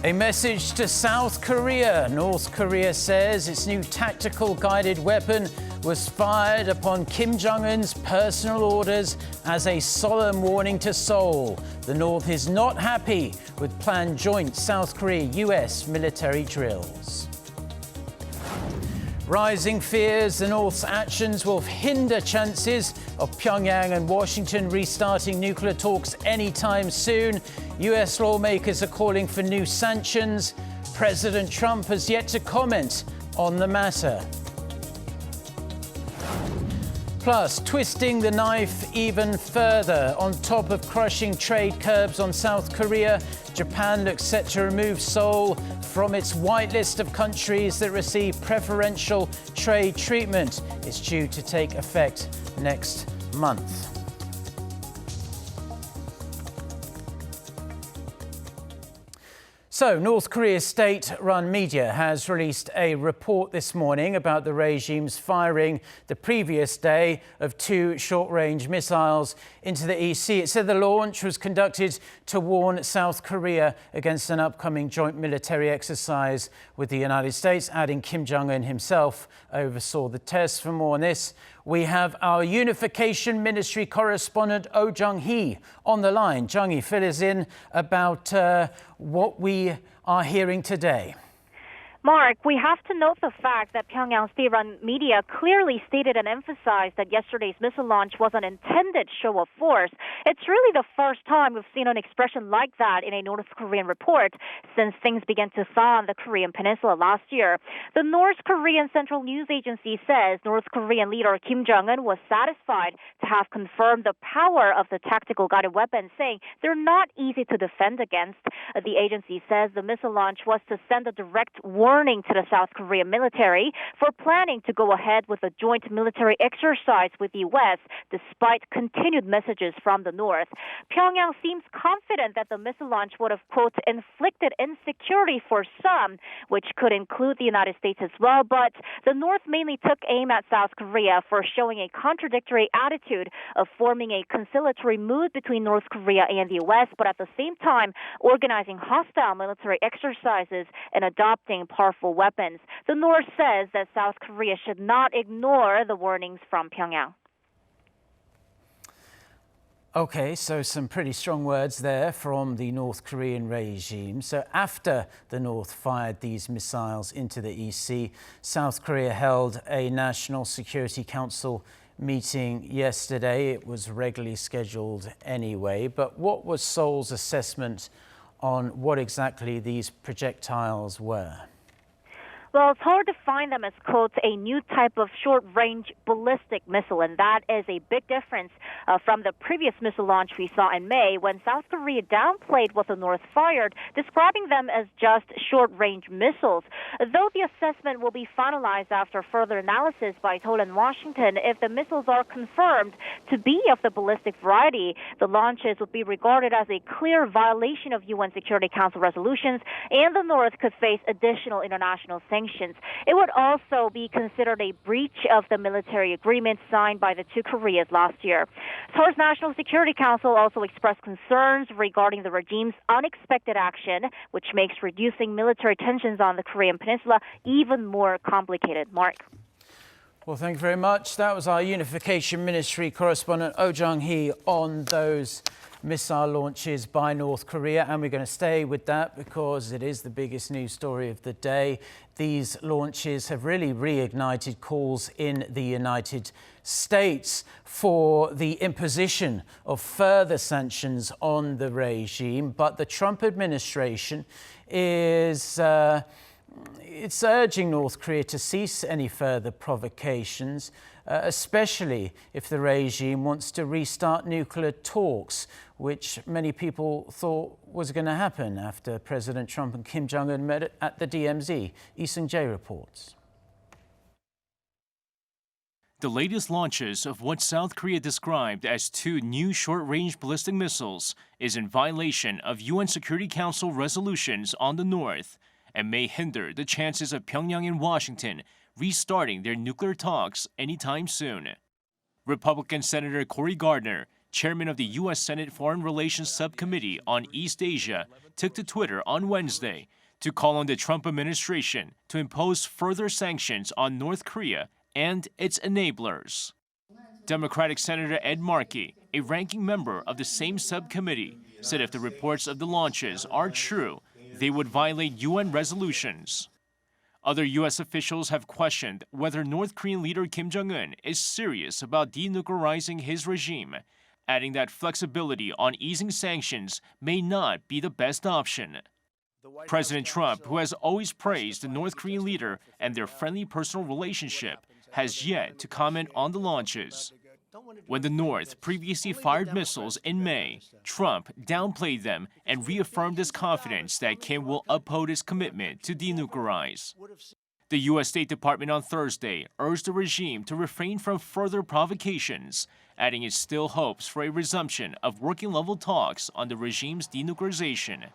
A message to South Korea. North Korea says its new tactical guided weapon was fired upon Kim Jong-un's personal orders as a solemn warning to Seoul. The North is not happy with planned joint South Korea-US military drills. Rising fears the North's actions will hinder chances of Pyongyang and Washington restarting nuclear talks anytime soon. US lawmakers are calling for new sanctions. President Trump has yet to comment on the matter. Plus, twisting the knife even further. On top of crushing trade curbs on South Korea, Japan looks set to remove Seoul from its whitelist of countries that receive preferential trade treatment. It's due to take effect next month. So, North Korea's state-run media has released a report this morning about the regime's firing the previous day of 2 short-range missiles into the EC. It said the launch was conducted to warn South Korea against an upcoming joint military exercise with the United States, adding Kim Jong-un himself oversaw the tests. For more on this, we have our Unification Ministry correspondent Oh Jung-hee on the line. Jung-hee, fill us in about what we are hearing today. Mark, we have to note the fact that Pyongyang's state-run media clearly stated and emphasized that yesterday's missile launch was an intended show of force. It's really the first time we've seen an expression like that in a North Korean report since things began to thaw on the Korean peninsula last year. The North Korean Central News Agency says North Korean leader Kim Jong-un was satisfied to have confirmed the power of the tactical guided weapons, saying they're not easy to defend against. The agency says the missile launch was to send a direct warning to the South Korean military for planning to go ahead with a joint military exercise with the U.S. despite continued messages from the North. Pyongyang seems confident that the missile launch would have, quote, inflicted insecurity for some, which could include the United States as well, but the North mainly took aim at South Korea for showing a contradictory attitude of forming a conciliatory mood between North Korea and the U.S., but at the same time organizing hostile military exercises and adopting powerful weapons. The North says that South Korea should not ignore the warnings from Pyongyang. Okay, so some pretty strong words there from the North Korean regime. So after the North fired these missiles into the EC, South Korea held a National Security Council meeting yesterday. It was regularly scheduled anyway. But what was Seoul's assessment on what exactly these projectiles were? Well, it's hard to find them as, quote, a new type of short-range ballistic missile, and that is a big difference from the previous missile launch we saw in May when South Korea downplayed what the North fired, describing them as just short-range missiles. Though the assessment will be finalized after further analysis by Seoul and Washington, if the missiles are confirmed to be of the ballistic variety, the launches would be regarded as a clear violation of UN Security Council resolutions, and the North could face additional international sanctions. It would also be considered a breach of the military agreement signed by the two Koreas last year. Seoul's National Security Council also expressed concerns regarding the regime's unexpected action, which makes reducing military tensions on the Korean peninsula even more complicated. Mark. Well, thank you very much. That was our Unification Ministry correspondent Oh Jung-hee on those missile launches by North Korea, and we're going to stay with that because it is the biggest news story of the day. These launches have really reignited calls in the United States for the imposition of further sanctions on the regime, but the Trump administration is it's urging North Korea to cease any further provocations, especially if the regime wants to restart nuclear talks, which many people thought was going to happen after President Trump and Kim Jong-un met at the DMZ. Lee Seung-jae reports. The latest launches of what South Korea described as 2 new short-range ballistic missiles is in violation of UN Security Council resolutions on the North and may hinder the chances of Pyongyang and Washington restarting their nuclear talks anytime soon. Republican Senator Cory Gardner chairman of the U.S. Senate Foreign Relations Subcommittee on East Asia, took to Twitter on Wednesday to call on the Trump administration to impose further sanctions on North Korea and its enablers. Democratic Senator Ed Markey, a ranking member of the same subcommittee, said if the reports of the launches are true, they would violate UN resolutions. Other U.S. officials have questioned whether North Korean leader Kim Jong-un is serious about denuclearizing his regime, adding that flexibility on easing sanctions may not be the best option. President Trump, who has always praised the North Korean leader and their friendly personal relationship, has yet to comment on the launches. When the North previously fired missiles in May, Trump downplayed them and reaffirmed his confidence that Kim will uphold his commitment to denuclearize. The U.S. State Department on Thursday urged the regime to refrain from further provocations, adding it still hopes for a resumption of working-level talks on the regime's denuclearization.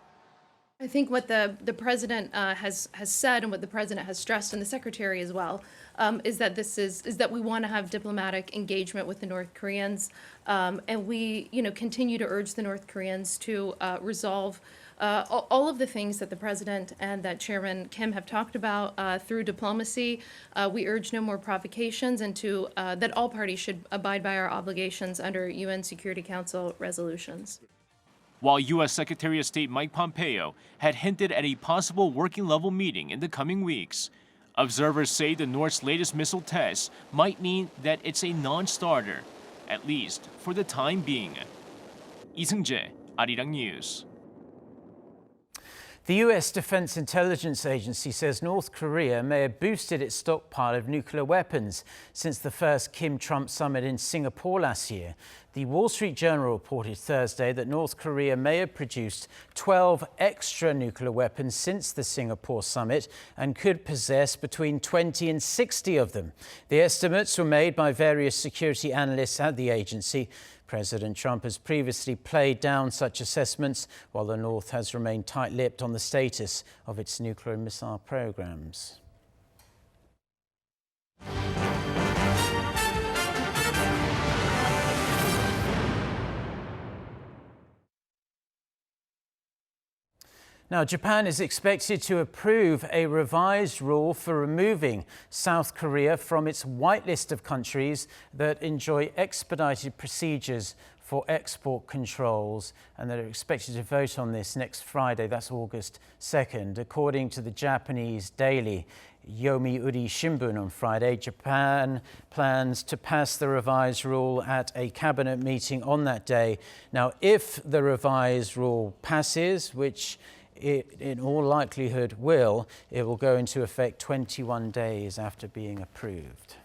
I think what the president has said and what the president has stressed, and the secretary as well, is that we want to have diplomatic engagement with the North Koreans, and we continue to urge the North Koreans to resolve all of the things that the president and that Chairman Kim have talked about through diplomacy. We urge no more provocations and that all parties should abide by our obligations under UN Security Council resolutions. While U.S. Secretary of State Mike Pompeo had hinted at a possible working-level meeting in the coming weeks, observers say the North's latest missile tests might mean that it's a non-starter, at least for the time being. Lee Seung-jae, Arirang News. The U.S. Defense Intelligence Agency says North Korea may have boosted its stockpile of nuclear weapons since the first Kim-Trump summit in Singapore last year. The Wall Street Journal reported Thursday that North Korea may have produced 12 extra nuclear weapons since the Singapore summit and could possess between 20 and 60 of them. The estimates were made by various security analysts at the agency. President Trump has previously played down such assessments, while the North has remained tight-lipped on the status of its nuclear missile programs. Now, Japan is expected to approve a revised rule for removing South Korea from its whitelist of countries that enjoy expedited procedures for export controls, and they're expected to vote on this next Friday. That's August 2nd. According to the Japanese daily Yomiuri Shimbun on Friday, Japan plans to pass the revised rule at a cabinet meeting on that day. Now, if the revised rule passes, which it in all likelihood will, it will go into effect 21 days after being approved.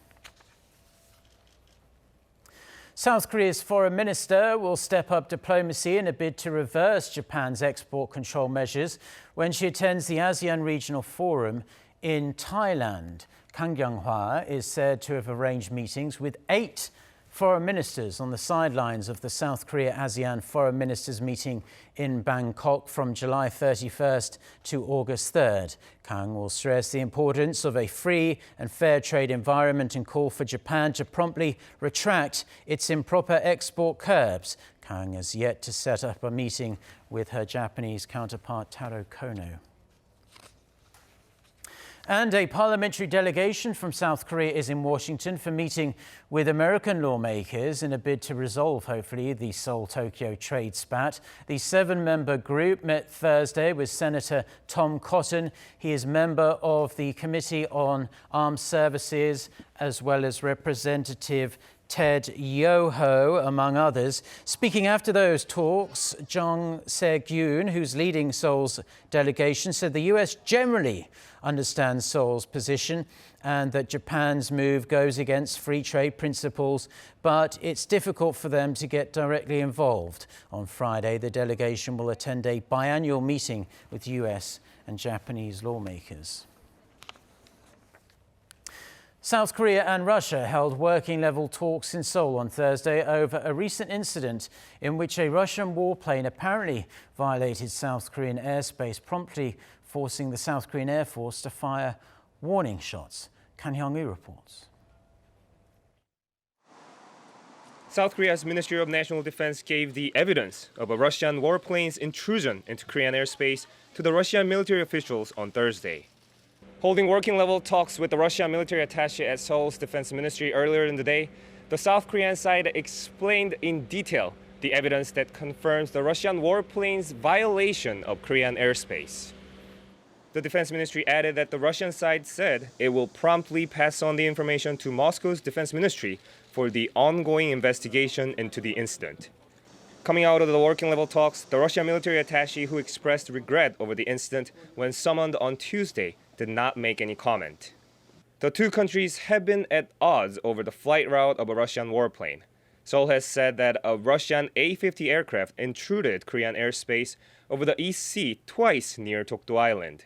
South Korea's foreign minister will step up diplomacy in a bid to reverse Japan's export control measures when she attends the ASEAN Regional Forum in Thailand. Kang Kyung-hwa is said to have arranged meetings with 8 foreign ministers on the sidelines of the South Korea-ASEAN foreign ministers meeting in Bangkok from July 31st to August 3rd. Kang will stress the importance of a free and fair trade environment and call for Japan to promptly retract its improper export curbs. Kang has yet to set up a meeting with her Japanese counterpart Taro Kono. And a parliamentary delegation from South Korea is in Washington for meeting with American lawmakers in a bid to resolve, hopefully, the Seoul-Tokyo trade spat. The 7-member group met Thursday with Senator Tom Cotton. He is member of the Committee on Armed Services, as well as Representative Ted Yoho, among others. Speaking after those talks, Jung Se-gyun, who's leading Seoul's delegation, said the U.S. generally understands Seoul's position and that Japan's move goes against free trade principles, but it's difficult for them to get directly involved. On Friday, the delegation will attend a biannual meeting with U.S. and Japanese lawmakers. South Korea and Russia held working-level talks in Seoul on Thursday over a recent incident in which a Russian warplane apparently violated South Korean airspace, promptly forcing the South Korean Air Force to fire warning shots. Kan Hyung-woo reports. South Korea's Ministry of National Defense gave the evidence of a Russian warplane's intrusion into Korean airspace to the Russian military officials on Thursday. Holding working-level talks with the Russian military attaché at Seoul's defense ministry earlier in the day, the South Korean side explained in detail the evidence that confirms the Russian warplane's violation of Korean airspace. The defense ministry added that the Russian side said it will promptly pass on the information to Moscow's defense ministry for the ongoing investigation into the incident. Coming out of the working-level talks, the Russian military attaché who expressed regret over the incident when summoned on Tuesday did not make any comment. The two countries have been at odds over the flight route of a Russian warplane. Seoul has said that a Russian A-50 aircraft intruded Korean airspace over the East Sea twice near Dokdo Island.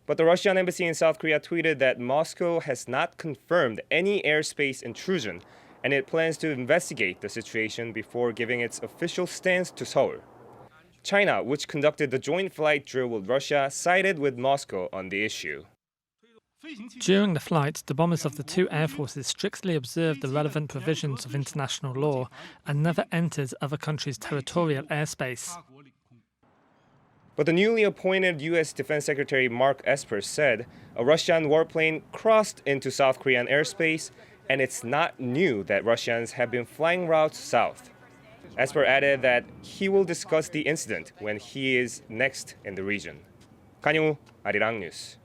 But the Russian embassy in South Korea tweeted that Moscow has not confirmed any airspace intrusion, and it plans to investigate the situation before giving its official stance to Seoul. China, which conducted the joint flight drill with Russia, sided with Moscow on the issue. During the flight, the bombers of the two air forces strictly observed the relevant provisions of international law and never entered other countries' territorial airspace. But the newly appointed U.S. Defense Secretary Mark Esper said a Russian warplane crossed into South Korean airspace, and it's not new that Russians have been flying routes south. Esper added that he will discuss the incident when he is next in the region. Kang-yu, Arirang News.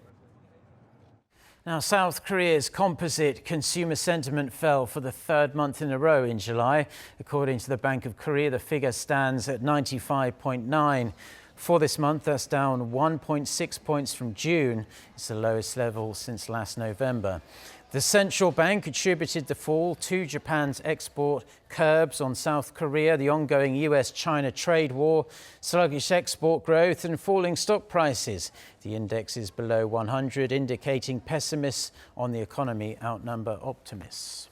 Now, South Korea's composite consumer sentiment fell for the third month in a row in July. According to the Bank of Korea, the figure stands at 95.9. For this month, that's down 1.6 points from June. It's the lowest level since last November. The central bank attributed the fall to Japan's export curbs on South Korea, the ongoing US-China trade war, sluggish export growth and falling stock prices. The index is below 100, indicating pessimists on the economy outnumber optimists.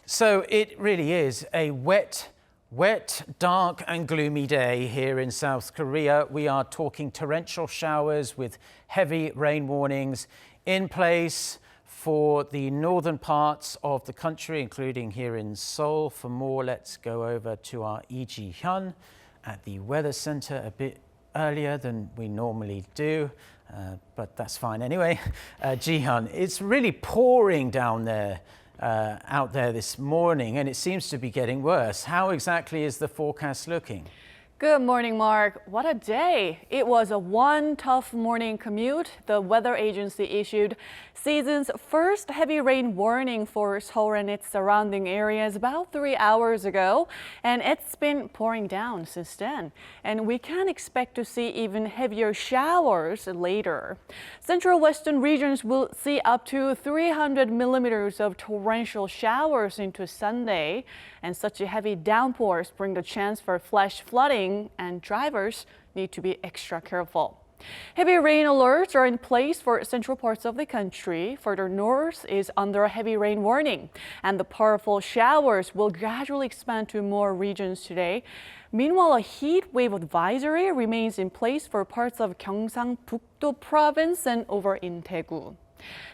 So it really is a wet, dark and gloomy day here in South Korea. We are talking torrential showers with heavy rain warnings in place for the northern parts of the country, including here in Seoul. For more, let's go over to our Lee Ji-hyun at the Weather Center a bit earlier than we normally do, but that's fine anyway. Ji-hyun, it's really pouring down there, out there this morning, and it seems to be getting worse. How exactly is the forecast looking? Good morning, Mark. What a day. It was one tough morning commute. The weather agency issued season's first heavy rain warning for Seoul and its surrounding areas about 3 hours ago, and it's been pouring down since then. And we can expect to see even heavier showers later. Central western regions will see up to 300 millimeters of torrential showers into Sunday, and such heavy downpours bring the chance for flash flooding, and drivers need to be extra careful. Heavy rain alerts are in place for central parts of the country. Further north is under a heavy rain warning, and the powerful showers will gradually expand to more regions today. Meanwhile, a heat wave advisory remains in place for parts of Gyeongsang-Bukdo province and over in Daegu.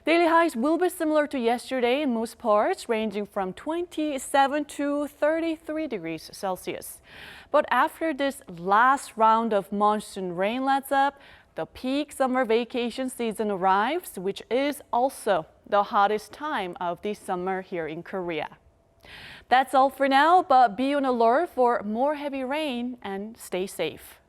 Daily highs will be similar to yesterday in most parts, ranging from 27 to 33 degrees Celsius. But after this last round of monsoon rain lets up, the peak summer vacation season arrives, which is also the hottest time of the summer here in Korea. That's all for now, but be on alert for more heavy rain and stay safe.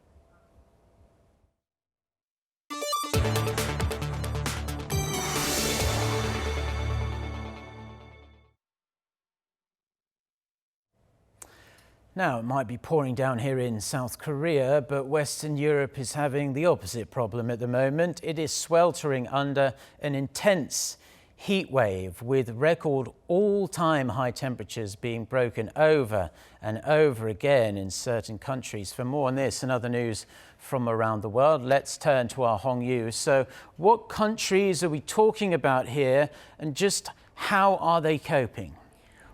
Now, it might be pouring down here in South Korea, but Western Europe is having the opposite problem at the moment. It is sweltering under an intense heat wave with record all-time high temperatures being broken over and over again in certain countries. For more on this and other news from around the world, let's turn to our Hong-yu. So what countries are we talking about here, and just how are they coping?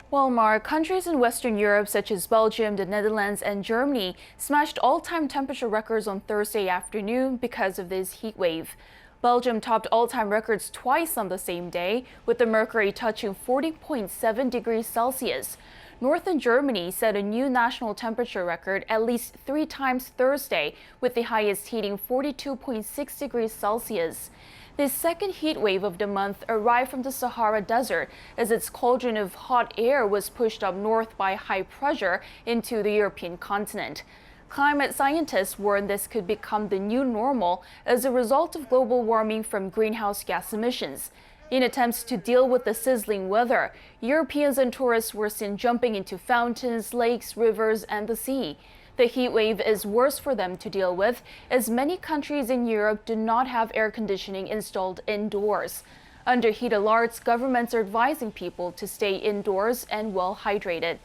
Well, Mark, countries in Western Europe such as Belgium, the Netherlands and Germany smashed all-time temperature records on Thursday afternoon because of this heat wave. Belgium topped all-time records twice on the same day, with the mercury touching 40.7 degrees Celsius. Northern Germany set a new national temperature record at least 3 times Thursday, with the highest hitting 42.6 degrees Celsius. This second heat wave of the month arrived from the Sahara Desert as its cauldron of hot air was pushed up north by high pressure into the European continent. Climate scientists warn this could become the new normal as a result of global warming from greenhouse gas emissions. In attempts to deal with the sizzling weather, Europeans and tourists were seen jumping into fountains, lakes, rivers, and the sea. The heat wave is worse for them to deal with, as many countries in Europe do not have air conditioning installed indoors. Under heat alerts, governments are advising people to stay indoors and well hydrated.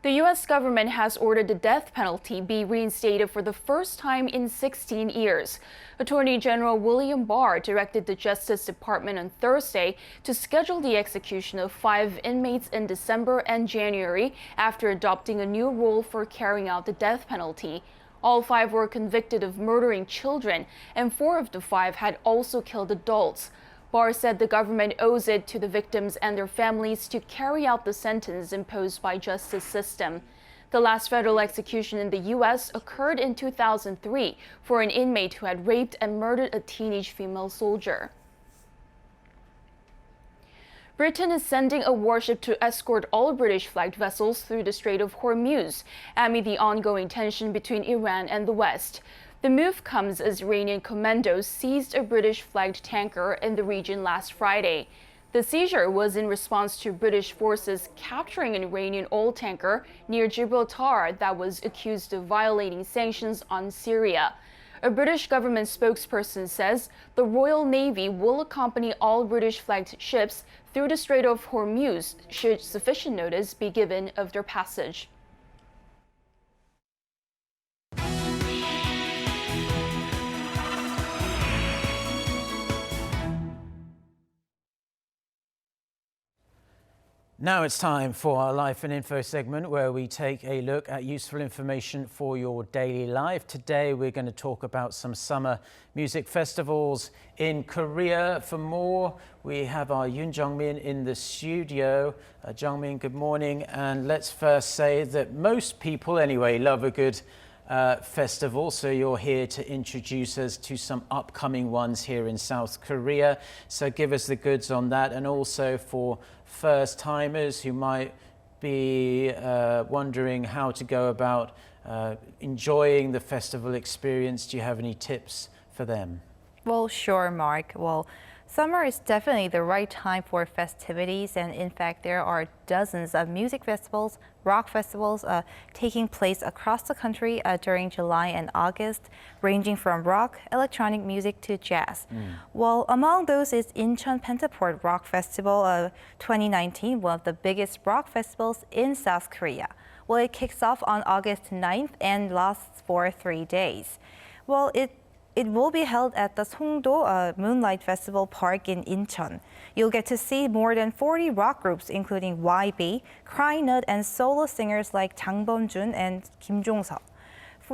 The U.S. government has ordered the death penalty be reinstated for the first time in 16 years. Attorney General William Barr directed the Justice Department on Thursday to schedule the execution of 5 inmates in December and January after adopting a new rule for carrying out the death penalty. All 5 were convicted of murdering children, and 4 of the 5 had also killed adults. Barr said the government owes it to the victims and their families to carry out the sentence imposed by justice system. The last federal execution in the U.S. occurred in 2003 for an inmate who had raped and murdered a teenage female soldier. Britain is sending a warship to escort all British-flagged vessels through the Strait of Hormuz amid the ongoing tension between Iran and the West. The move comes as Iranian commandos seized a British-flagged tanker in the region last Friday. The seizure was in response to British forces capturing an Iranian oil tanker near Gibraltar that was accused of violating sanctions on Syria. A British government spokesperson says the Royal Navy will accompany all British-flagged ships through the Strait of Hormuz should sufficient notice be given of their passage. Now it's time for our Life and Info segment where we take a look at useful information for your daily life. Today we're going to talk about some summer music festivals in Korea. For more, we have our Yoon Jung-min in the studio. Jung-min, good morning. And let's first say that most people anyway love a good festival, so you're here to introduce us to some upcoming ones here in South Korea. So give us the goods on that, and also for first-timers who might be wondering how to go about enjoying the festival experience. Do you have any tips for them? Well, sure, Mark. Well, summer is definitely the right time for festivities, and in fact, there are dozens of music festivals, rock festivals taking place across the country during July and August, ranging from rock, electronic music to jazz. Well, among those is Incheon Pentaport Rock Festival 2019, one of the biggest rock festivals in South Korea. Well, it kicks off on August 9th and lasts for 3 days. Well, it will be held at the Songdo Moonlight Festival Park in Incheon. You'll get to see more than 40 rock groups, including YB, Crynut, and solo singers like Jang Bum-jun and Kim Jong-seok.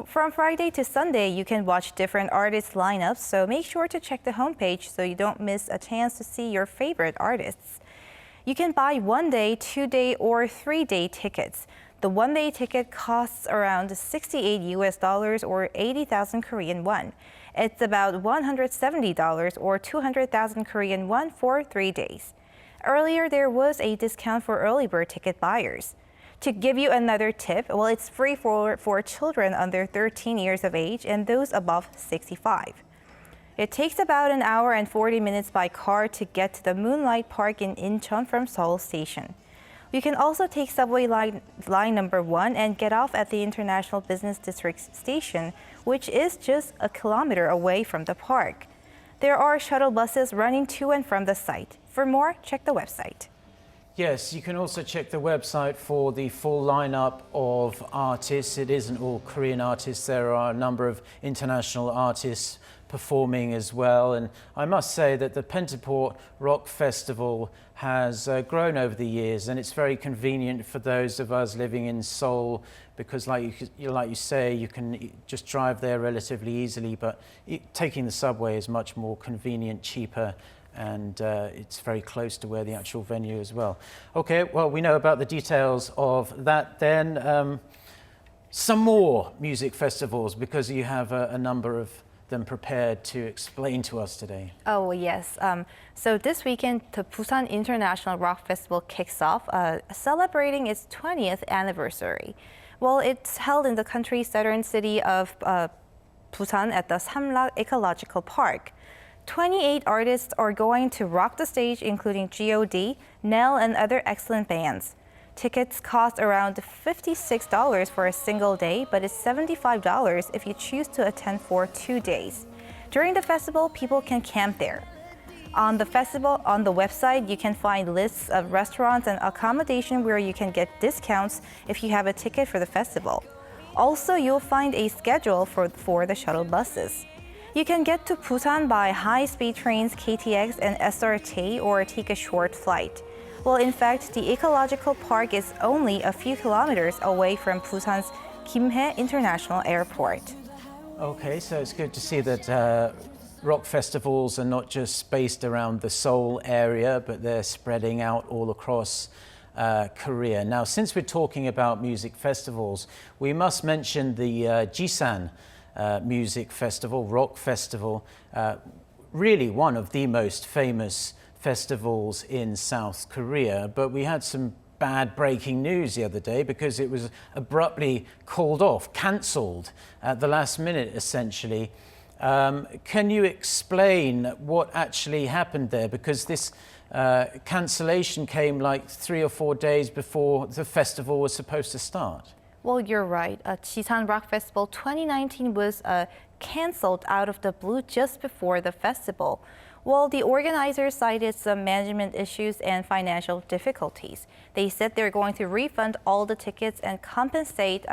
From Friday to Sunday, you can watch different artists' lineups, so make sure to check the homepage so you don't miss a chance to see your favorite artists. You can buy 1-day, 2-day, or 3-day tickets. The 1-day ticket costs around $68 or 80,000 Korean won. It's about $170 or 200,000 Korean won for 3 days. Earlier, there was a discount for early bird ticket buyers. To give you another tip, well, it's free for children under 13 years of age and those above 65. It takes about an hour and 40 minutes by car to get to the Moonlight Park in Incheon from Seoul Station. You can also take subway line number 1 and get off at the International Business District station, which is just a kilometer away from the park. There are shuttle buses running to and from the site. For more, check the website. Yes, you can also check the website for the full lineup of artists. It isn't all Korean artists. There are a number of international artists performing as well. And I must say that the Pentaport Rock Festival has grown over the years, and it's very convenient for those of us living in Seoul because like you say, you can just drive there relatively easily, but taking the subway is much more convenient, cheaper, and it's very close to where the actual venue as well. Okay, well, we know about the details of that then. Some more music festivals, because you have a number of them prepared to explain to us today. Oh, yes. So this weekend, the Busan International Rock Festival kicks off, celebrating its 20th anniversary. Well, it's held in the country's southern city of Busan at the Samlak Ecological Park. 28 artists are going to rock the stage, including G.O.D., Nell, and other excellent bands. Tickets cost around $56 for a single day, but it's $75 if you choose to attend for 2 days. During the festival, people can camp there. On the website, you can find lists of restaurants and accommodation where you can get discounts if you have a ticket for the festival. Also, you'll find a schedule for the shuttle buses. You can get to Busan by high-speed trains KTX and SRT or take a short flight. Well, in fact, the ecological park is only a few kilometers away from Busan's Gimhae International Airport. Okay, so it's good to see that rock festivals are not just based around the Seoul area, but they're spreading out all across Korea. Now, since we're talking about music festivals, we must mention the Jisan Music Festival, Rock Festival, really one of the most famous festivals in South Korea. But we had some bad breaking news the other day because it was abruptly called off, cancelled at the last minute, essentially. Can you explain what actually happened there? Because this cancellation came like 3 or 4 days before the festival was supposed to start. Well, you're right. Jisan Rock Festival 2019 was canceled out of the blue just before the festival. Well, the organizers cited some management issues and financial difficulties. They said they're going to refund all the tickets and compensate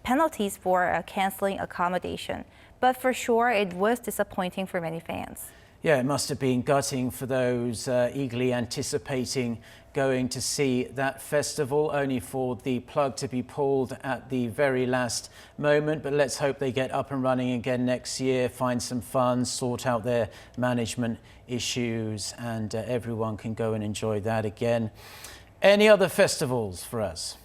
penalties for canceling accommodation. But for sure, it was disappointing for many fans. Yeah, it must have been gutting for those eagerly anticipating going to see that festival, only for the plug to be pulled at the very last moment. But let's hope they get up and running again next year, find some funds, sort out their management issues, and everyone can go and enjoy that again. Any other festivals for us?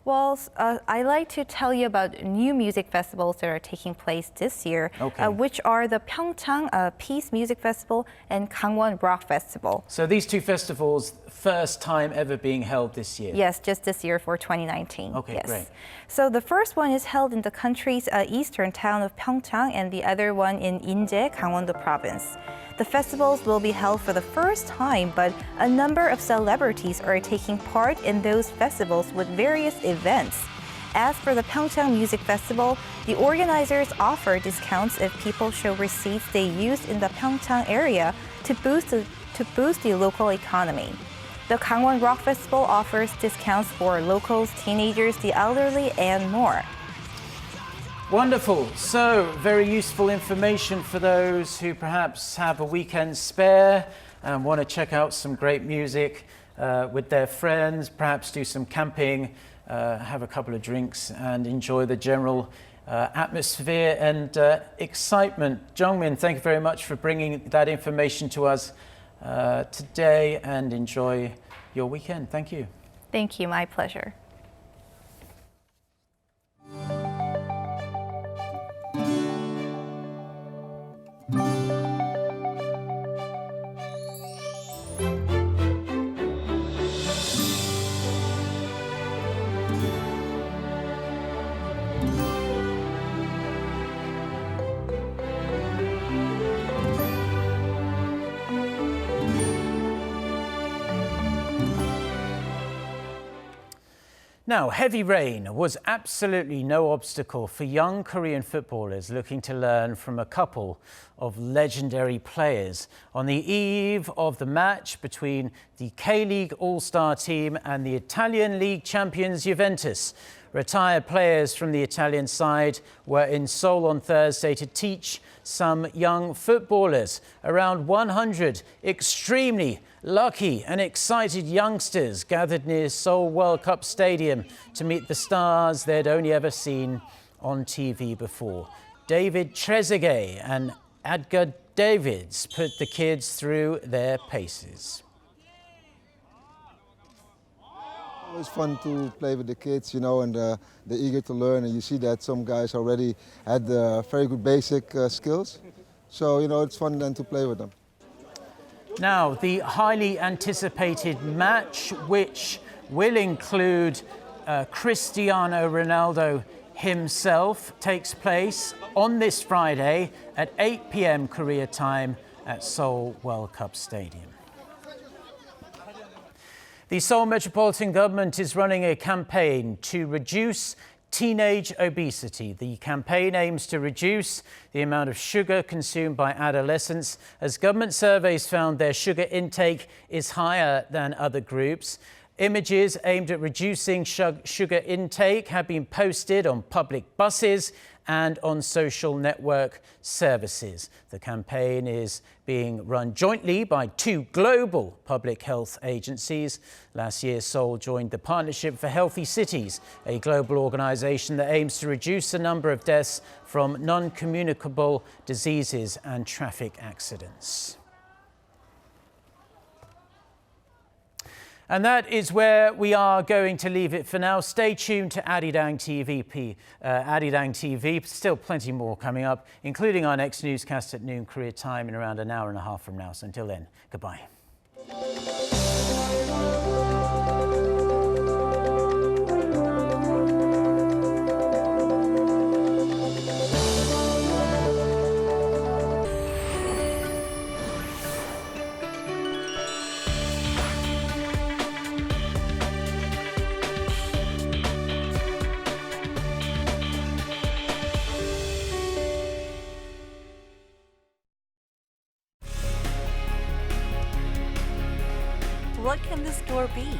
Well, I'd like to tell you about new music festivals that are taking place this year, which are the Pyeongchang Peace Music Festival and Gangwon Rock Festival. So these two festivals, first time ever being held this year? Yes, just this year for 2019. Okay, yes. Great. So the first one is held in the country's eastern town of Pyeongchang, and the other one in Inje, Gangwon-do Province. The festivals will be held for the first time, but a number of celebrities are taking part in those festivals with various events. As for the Pyeongchang Music Festival, the organizers offer discounts if people show receipts they used in the Pyeongchang area to boost the local economy. The Gangwon Rock Festival offers discounts for locals, teenagers, the elderly, and more. Wonderful. So, very useful information for those who perhaps have a weekend spare and want to check out some great music with their friends, perhaps do some camping, have a couple of drinks and enjoy the general atmosphere and excitement. Jongmin, thank you very much for bringing that information to us today, and enjoy your weekend. Thank you. Thank you. My pleasure. Now, heavy rain was absolutely no obstacle for young Korean footballers looking to learn from a couple of legendary players. On the eve of the match between the K-League All-Star team and the Italian League champions Juventus, retired players from the Italian side were in Seoul on Thursday to teach some young footballers. Around 100 extremely lucky and excited youngsters gathered near Seoul World Cup Stadium to meet the stars they'd only ever seen on TV before. David Trezeguet and Edgar Davids put the kids through their paces. It's fun to play with the kids, you know, and they're eager to learn. And you see that some guys already had very good basic skills. So, you know, it's fun then to play with them. Now, the highly anticipated match, which will include Cristiano Ronaldo himself, takes place on this Friday at 8 p.m. Korea time at Seoul World Cup Stadium. The Seoul Metropolitan Government is running a campaign to reduce teenage obesity. The campaign aims to reduce the amount of sugar consumed by adolescents, as government surveys found their sugar intake is higher than other groups. Images aimed at reducing sugar intake have been posted on public buses and on social network services. The campaign is being run jointly by two global public health agencies. Last year, Seoul joined the Partnership for Healthy Cities, a global organization that aims to reduce the number of deaths from non-communicable diseases and traffic accidents. And that is where we are going to leave it for now. Stay tuned to Arirang TV. Still plenty more coming up, including our next newscast at noon Korea time in around an hour and a half from now. So until then, goodbye. What can the store be?